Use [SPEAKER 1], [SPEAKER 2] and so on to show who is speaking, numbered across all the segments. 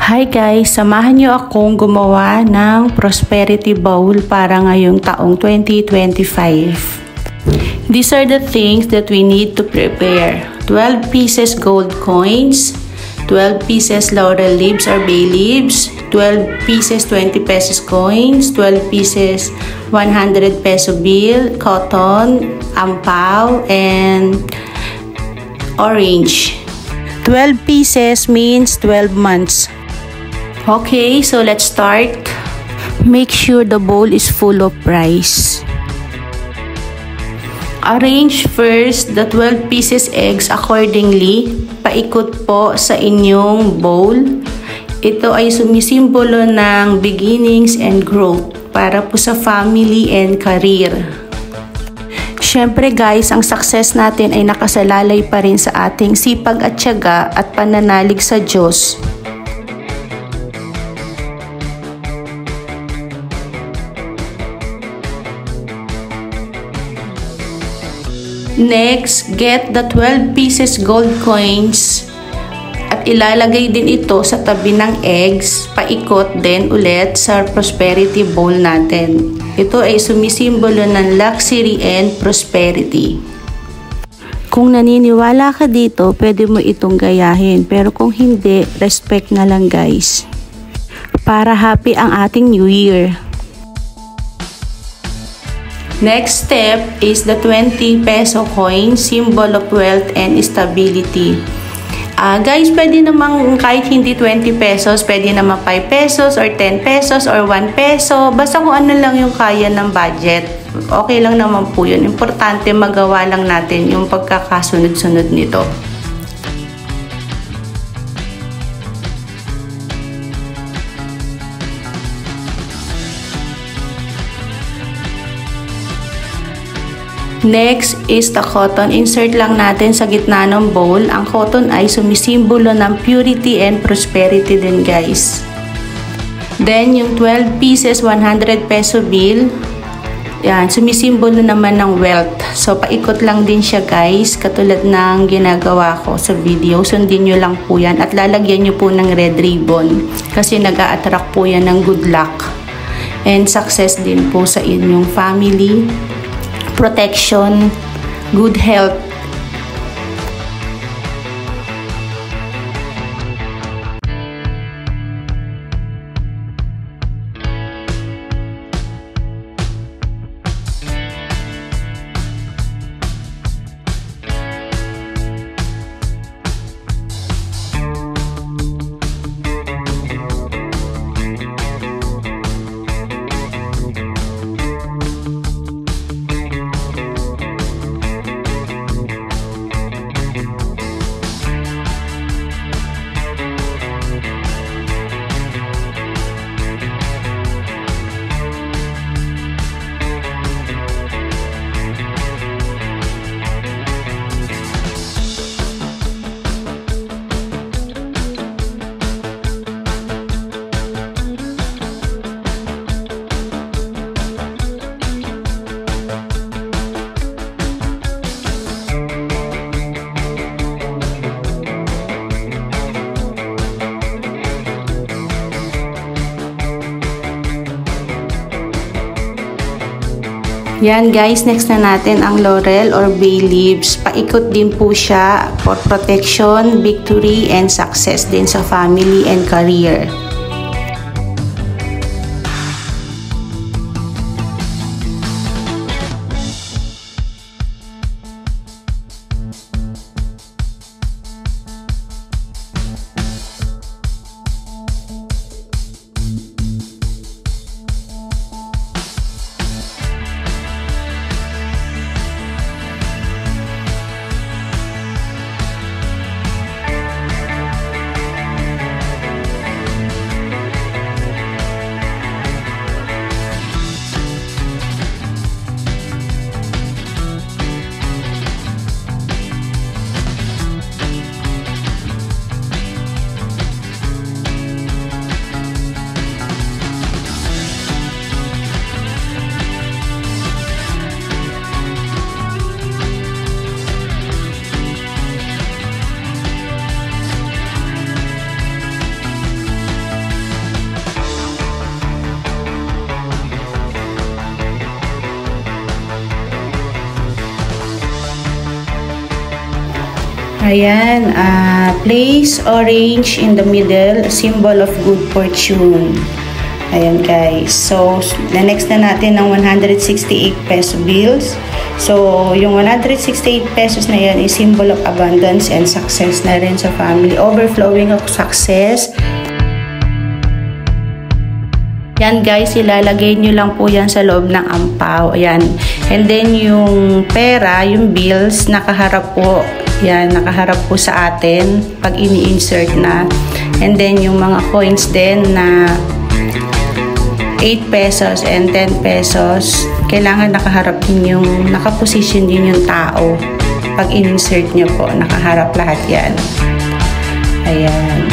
[SPEAKER 1] Hi guys, samahan niyo akong gumawa ng prosperity bowl para ngayong taong 2025. These are the things that we need to prepare. 12 pieces gold coins, 12 pieces laurel leaves or bay leaves, 12 pieces 20 pesos coins, 12 pieces 100 peso bill, cotton, ampaw, and orange. 12 pieces means 12 months. Okay, so let's start. Make sure the bowl is full of rice. Arrange first the 12 pieces eggs accordingly. Paikot po sa inyong bowl. Ito ay sumisimbolo ng beginnings and growth para po sa family and career. Siyempre guys, ang success natin ay nakasalalay pa rin sa ating sipag at tiyaga at pananalig sa Diyos. Next, get the 12 pieces gold coins at ilalagay din ito sa tabi ng eggs, paikot din ulit sa prosperity bowl natin. Ito ay sumisimbolo ng luxury and prosperity. Kung naniniwala ka dito, pwede mo itong gayahin, pero kung hindi, respect na lang guys. Para happy ang ating New Year. Next step is the 20 peso coin, symbol of wealth and stability. Guys, pwede namang kahit hindi 20 pesos, pwede naman 5 pesos or 10 pesos or 1 peso. Basta kung ano lang yung kaya ng budget. Okay lang naman po yun. Importante magawa lang natin yung pagkakasunod-sunod nito. Next is the cotton. Insert lang natin sa gitna ng bowl. Ang cotton ay sumisimbolo ng purity and prosperity din guys. Then yung 12 pieces 100 peso bill. Yan, sumisimbolo naman ng wealth. So paikot lang din siya guys, katulad ng ginagawa ko sa video. Sundin nyo lang po yan at lalagyan nyo po ng red ribbon kasi nag-a-attract po yan ng good luck and success din po sa inyong family, protection, good health. Yan guys, next na natin ang laurel or bay leaves. Paikot din po siya for protection, victory, and success din sa family and career. Ayan, place orange in the middle, symbol of good fortune. Ayan guys. So, next na natin ng 168 peso bills. So, yung 168 pesos na yan is symbol of abundance and success na rin sa family. Overflowing of success. Yan guys, ilalagay nyo lang po yan sa loob ng ampaw. Ayan. And then, yung pera, yung bills, nakaharap po. Yan, nakaharap po sa atin pag ini-insert na. And then, yung mga coins din na 8 pesos and 10 pesos, kailangan nakaharap din yung, nakaposition din yung tao. Pag in-insert nyo po, nakaharap lahat yan. Ayan.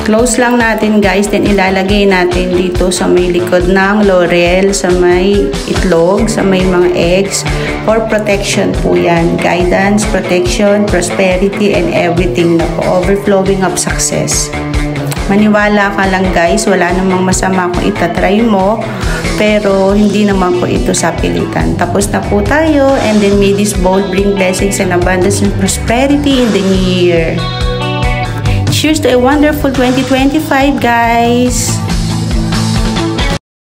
[SPEAKER 1] Close lang natin guys, then ilalagay natin dito sa may likod ng laurel, sa may itlog, sa may mga eggs, for protection po yan. Guidance, protection, prosperity, and everything na po. Overflowing of success. Maniwala ka lang guys, wala namang masama kung itatry mo, pero hindi naman po ito sa pilitan. Tapos na po tayo, and then may this bowl bring blessings and abundance and prosperity in the new year. Cheers to a wonderful 2025, guys!